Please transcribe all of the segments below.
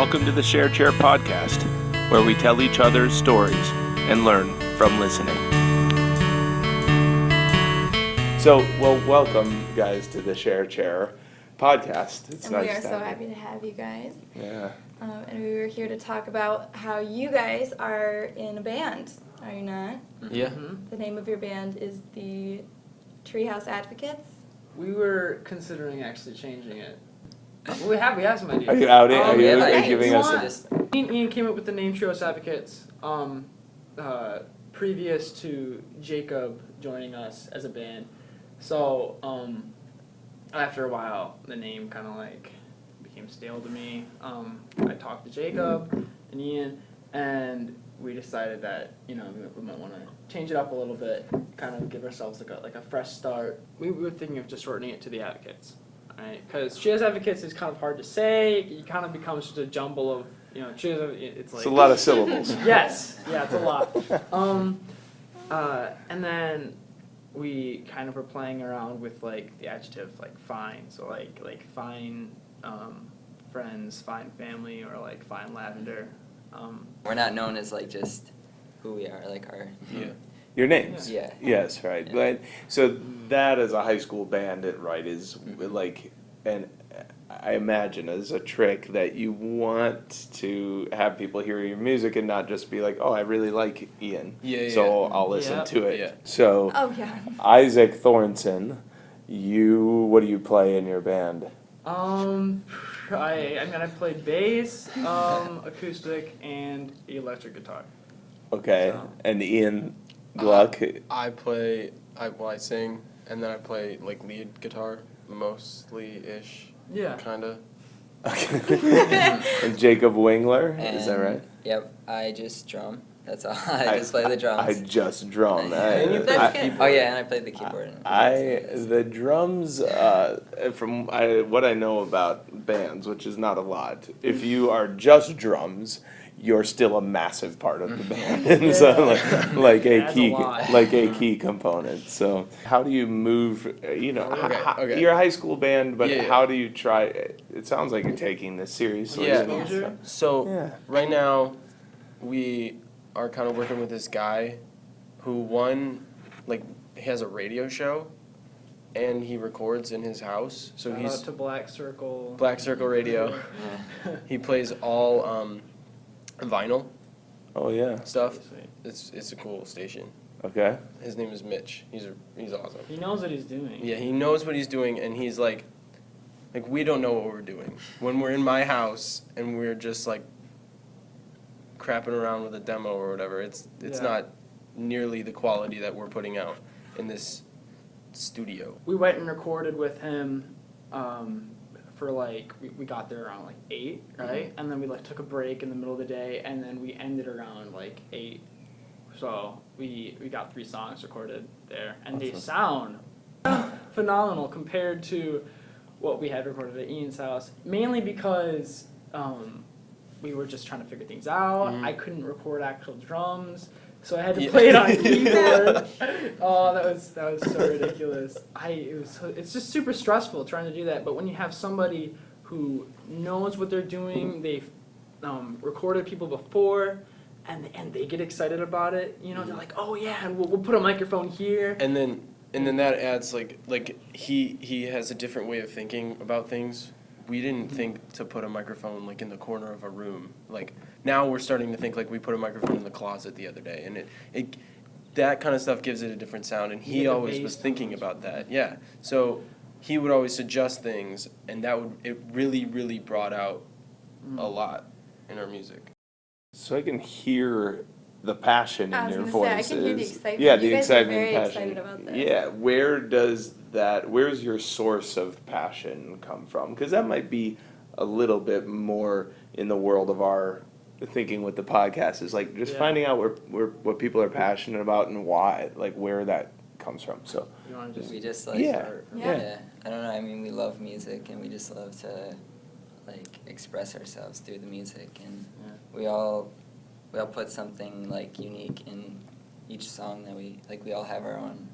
Welcome to the Share Chair podcast, where we tell each other's stories and learn from listening. So, welcome guys to the Share Chair podcast. It's nice. We are so happy to have you guys. Yeah. And we were here to talk about how you guys are in a band, are you not? Yeah. Mm-hmm. The name of your band is the Treehouse Advocates. We were considering actually changing it. We have some ideas. Are you outing? Are you giving us Ian came up with the name Treehouse Advocates previous to Jacob joining us as a band. So after a while, the name kind of like became stale to me. I talked to Jacob and Ian, and we decided that we might want to change it up a little bit, kind of give ourselves like a fresh start. We were thinking of just shortening it to the Advocates. Right, because Treehouse Advocates is kind of hard to say. It kind of becomes just a jumble of, it's like... It's a lot of syllables. Yes, yeah, it's a lot. And then we kind of were playing around with, like, the adjective, like, fine. So, like fine friends, fine family, or, like, fine lavender. We're not known as, like, just who we are, like our... Yeah. Your names. Yeah. Yes, right. Yeah. But so that as a high school band, right, is like, and I imagine as a trick that you want to have people hear your music and not just be like, oh, I really like Ian. Yeah. So I'll listen to it. Yeah. So Isaac Thornton, what do you play in your band? I played bass, acoustic, and electric guitar. Okay. So. And Ian Gluck? I sing, and then I play like lead guitar, mostly-ish. Yeah. Kinda. Okay. And Jacob Wingler, is that right? Yep, I just drum. That's all. I just play the drums. I just drum. And you play the keyboard. Oh yeah, and I played the keyboard. The drums, from what I know about bands, which is not a lot, if you are just drums, you're still a massive part of the band, and so like a key component. So how do you move? Okay. You're a high school band, but Yeah. how do you try? It sounds like you're taking this seriously. Yeah. So Yeah. right now, we are kind of working with this guy, who he has a radio show, and he records in his house. So Shout he's out to Black Circle. Black Circle Radio. He plays all vinyl Oh yeah. stuff. It's a cool station. Okay. His name is Mitch. He's awesome. He knows what he's doing. Yeah, he knows what he's doing, and he's like we don't know what we're doing when we're in my house and we're just like crapping around with a demo or whatever. It's not nearly the quality that we're putting out in this studio. We went and recorded with him for we got there around 8, right? And then we took a break in the middle of the day, and then we ended around 8. So we got 3 songs recorded there, and they sound phenomenal compared to what we had recorded at Ian's house, mainly because we were just trying to figure things out. I couldn't record actual drums, so I had to play it on keyboard. Oh, that was so ridiculous. It's just super stressful trying to do that. But when you have somebody who knows what they're doing, they've recorded people before, and they get excited about it. They're like, oh yeah, and we'll put a microphone here. And then that adds like he has a different way of thinking about things. We didn't think to put a microphone in the corner of a room. Now we're starting to think we put a microphone in the closet the other day, and it that kind of stuff gives it a different sound. And he always was thinking about that. Yeah. So he would always suggest things, and it really, really brought out a lot in our music. So I can hear the passion in your voices. I can hear the excitement. Yeah, you the guys excitement, are very passion. excited about this. Yeah, where's your source of passion come from? Because that might be a little bit more in the world of our thinking with the podcast, is finding out what people are passionate about and why, where that comes from. So We just Yeah. I don't know. I mean, we love music, and we just love to express ourselves through the music, and we all put something unique in each song that we all have our own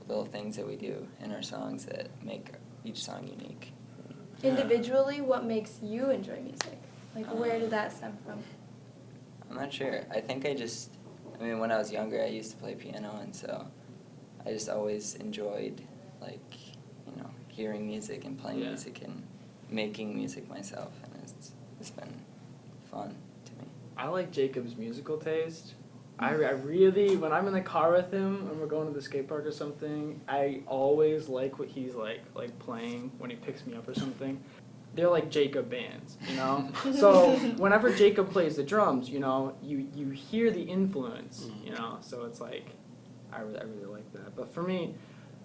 little things that we do in our songs that make each song unique. Individually, what makes you enjoy music? Like, where did that stem from? I'm not sure. I think I mean, when I was younger, I used to play piano, and so I just always enjoyed, like, you know, hearing music and playing Yeah. music and making music myself, and it's been fun to me. I like Jacob's musical taste. I really, when I'm in the car with him and we're going to the skate park or something, I always like what he's like playing when he picks me up or something. They're like Jacob bands, you know? So whenever Jacob plays the drums, you know, you hear the influence, you know? So it's like, I really like that. But for me,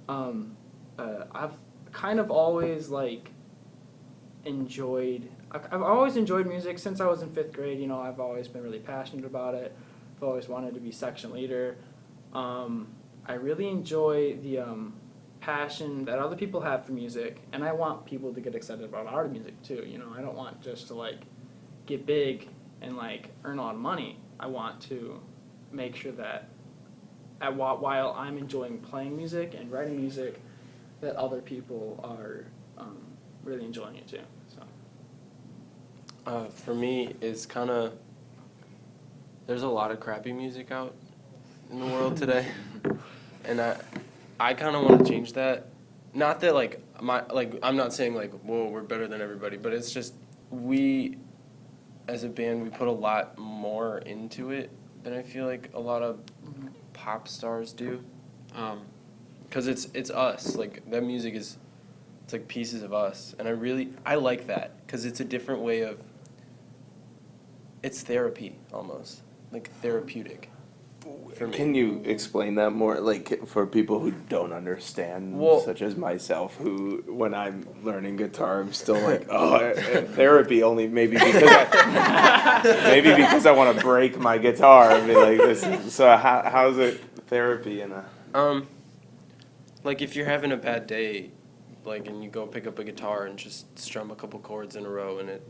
I've kind of always like I've always enjoyed music since I was in 5th grade. You know, I've always been really passionate about it. I've always wanted to be section leader. I really enjoy the passion that other people have for music, and I want people to get excited about our music too. You know, I don't want just to like get big and like earn a lot of money. I want to make sure that while I'm enjoying playing music and writing music, that other people are really enjoying it too. So. For me, it's kind of, there's a lot of crappy music out in the world today, and I kind of want to change that. Not that I'm not saying like, whoa, we're better than everybody, but it's just we, as a band, we put a lot more into it than I feel like a lot of pop stars do, because it's us. Like that music is, it's like pieces of us, and I like that because it's a different way of. It's therapy almost, like therapeutic. For me. Can you explain that more, like for people who don't understand, Well- such as myself, who when I'm learning guitar, I'm still like, oh, therapy only maybe because I want to break my guitar and be like this. So how's it therapy in a? Like if you're having a bad day, like and you go pick up a guitar and just strum a couple chords in a row and it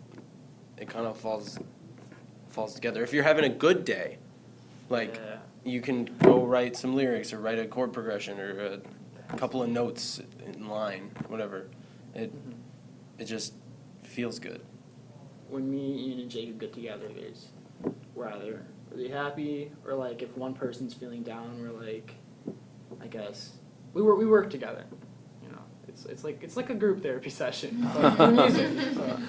kind of falls together. If you're having a good day, like Yeah. you can go write some lyrics or write a chord progression or a couple of notes in line, whatever. It just feels good. When me, Ian, and Jacob get together, we're either really happy or like if one person's feeling down, we're like, I guess we work together. You know, it's like a group therapy session, but through music. So.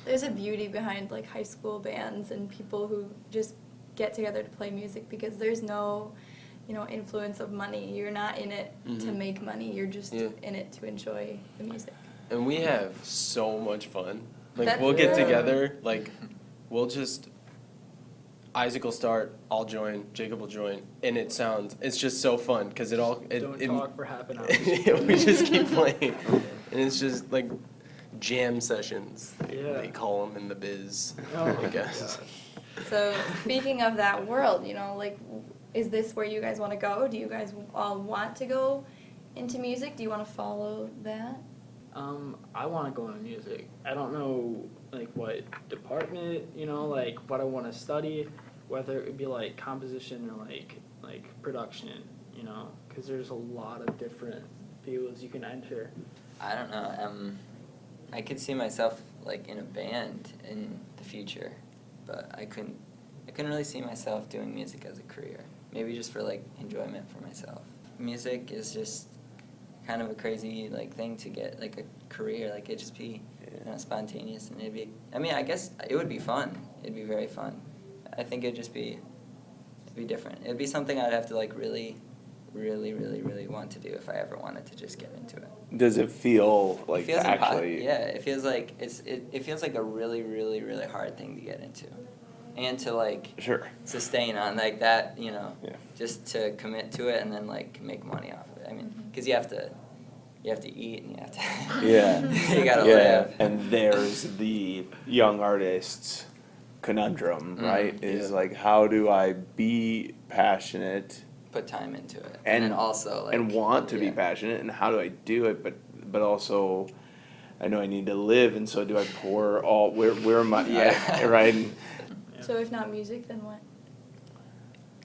There's a beauty behind like high school bands and people who just get together to play music because there's no, you know, influence of money. You're not in it to make money. You're just in it to enjoy the music. And we have so much fun. Like That's we'll get good. together, like we'll just Isaac will start, I'll join, Jacob will join, and it's just so fun because Don't talk for half an hour. we just keep playing, and it's just like jam sessions. They call them in the biz, Oh I my guess. gosh. So speaking of that world, you know, like, is this where you guys want to go? Do you guys all want to go into music? Do you want to follow that? I want to go into music. I don't know like what department, you know, like what I want to study, whether it would be like composition or like production, you know, because there's a lot of different fields you can enter. I don't know. I could see myself like in a band in the future, but I couldn't really see myself doing music as a career. Maybe just for like enjoyment for myself. Music is just kind of a crazy like thing to get like a career. Like it'd just be kind of spontaneous, and it'd be. I mean, I guess it would be fun. It'd be very fun. I think it'd be different. It'd be something I'd have to like really want to do if I ever wanted to just get into it. Does it feel like It feels actually? yeah, it feels like it feels like a really hard thing to get into, and to like Sure. sustain on like that, you know, Yeah. just to commit to it and then like make money off of it. I mean, because you have to eat and you have to Yeah. you gotta Yeah, live. and there's the young artist's conundrum, right? Is Yeah. like, how do I be passionate Put time into it, and then also like and want to be yeah. passionate, and how do I do it? But also, I know I need to live, and so do I pour all? Where am I? Yeah. Right. Yeah. So if not music, then what?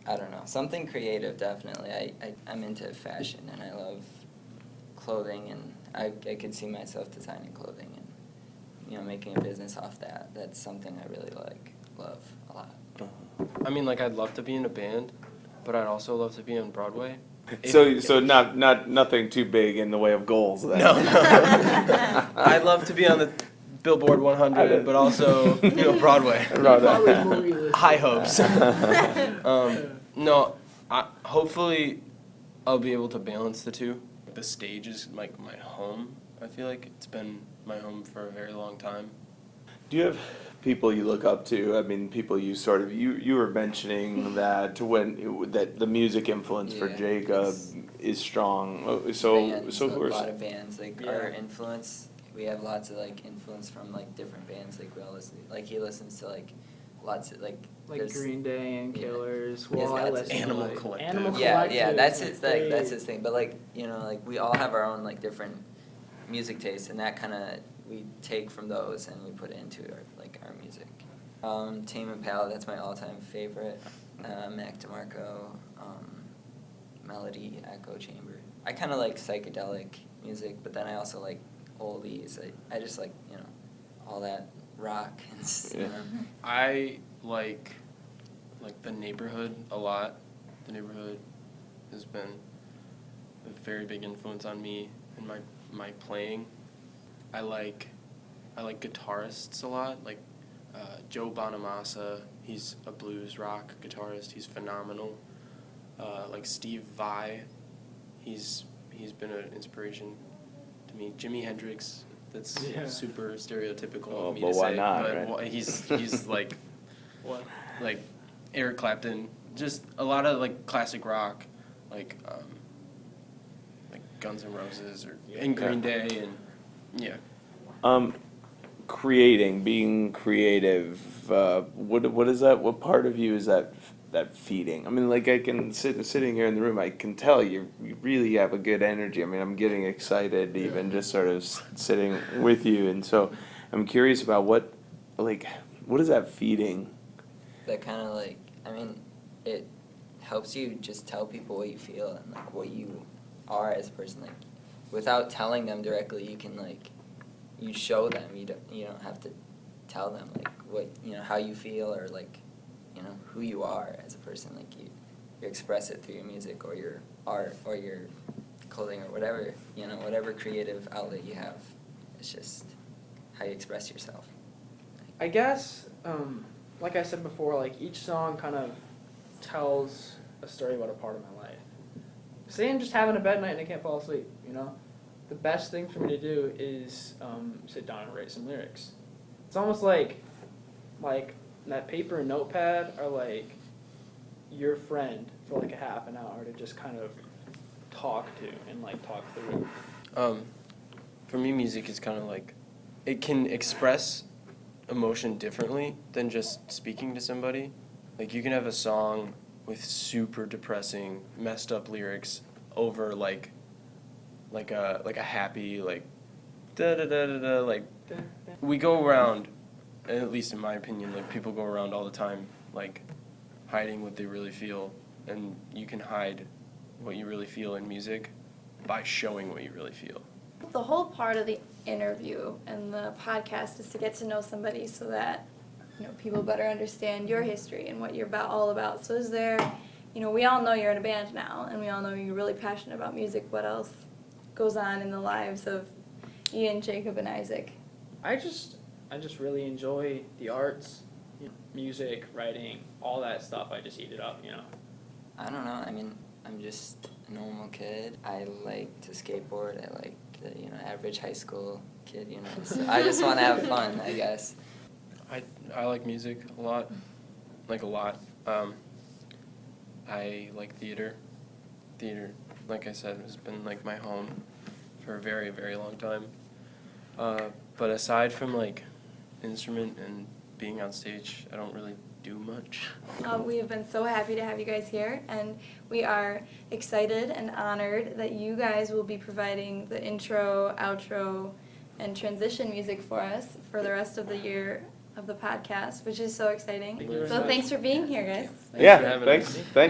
I don't know, something creative definitely. I'm into fashion and I love clothing, and I could see myself designing clothing and you know, making a business off that. That's something I really love a lot. I mean, like, I'd love to be in a band, but I'd also love to be on Broadway. So not nothing too big in the way of goals then. No. I'd love to be on the Billboard 100, but also, you know, Broadway. Probably more realistic. High hopes. No, hopefully I'll be able to balance the two. The stage is like my home. I feel like it's been my home for a very long time. Do you have people you look up to? I mean, people you sort of you were mentioning that that the music influence for Yeah, Jacob it's is strong. Bands, So who a are lot of bands, like Yeah. our influence, we have lots of like influence from like different bands, like we all listen, like he listens to like lots of like there's- Green Day and yeah. Killers. Yes, Well, I that's- listen to, Animal like, Collective. Animal yeah, Collective. that's his like that's great. his thing. But like, you know, like we all have our own like different music tastes, and that kind of we take from those and we put it into our music. Tame Impala, that's my all-time favorite. Mac DeMarco, Melody, Echo Chamber. I kind of like psychedelic music, but then I also like oldies. I just like, you know, all that rock and you Yeah. know. I like The Neighborhood a lot. The Neighborhood has been a very big influence on me and my playing. I like guitarists a lot, like Joe Bonamassa. He's a blues rock guitarist. He's phenomenal. Like Steve Vai, he's been an inspiration to me. Jimi Hendrix. That's Yeah. super stereotypical Oh, of me but to why say, not, but right? he's like What? like Eric Clapton. Just a lot of like classic rock, like Guns N' Roses and Green Day and yeah. Being creative. What is that? What part of you is that feeding? I mean, like I can sitting here in the room, I can tell you really have a good energy. I mean, I'm getting excited even just sort of sitting with you, and so I'm curious about what is that feeding? That kind of like, I mean, it helps you just tell people what you feel and like what you are as a person. Like, without telling them directly, you can like, you show them. You don't have to tell them like what, you know, how you feel or like, you know, who you are as a person. Like you express it through your music or your art or your clothing or whatever, you know, whatever creative outlet you have. It's just how you express yourself. I guess, like I said before, like each song kind of tells a story about a part of my life. Say I'm just having a bad night and I can't fall asleep, you know? The best thing for me to do is sit down and write some lyrics. It's almost like that paper and notepad are like your friend for like a half an hour to just kind of talk to and like talk through. For me, music is kind of like, it can express emotion differently than just speaking to somebody. Like you can have a song with super depressing, messed up lyrics over like a happy like da da da da da like. We go around, at least in my opinion, like people go around all the time like hiding what they really feel, and you can hide what you really feel in music by showing what you really feel. The whole part of the interview and the podcast is to get to know somebody so that, you know, people better understand your history and what you're all about. So is there, you know, we all know you're in a band now, and we all know you're really passionate about music. What else goes on in the lives of Ian, Jacob, and Isaac? I just really enjoy the arts, you know, music, writing, all that stuff. I just eat it up, you know. I don't know. I mean, I'm just a normal kid. I like to skateboard. I like the, you know, average high school kid, you know. So I just want to have fun, I guess. I like music a lot, like a lot. I like theater. Theater, like I said, has been like my home for a very, very long time. But aside from like instrument and being on stage, I don't really do much. We have been so happy to have you guys here, and we are excited and honored that you guys will be providing the intro, outro, and transition music for us for the rest of the year of the podcast, which is so exciting. Thank you very So much. thanks for being here, guys. Thanks Yeah, for having thanks. us. Thanks.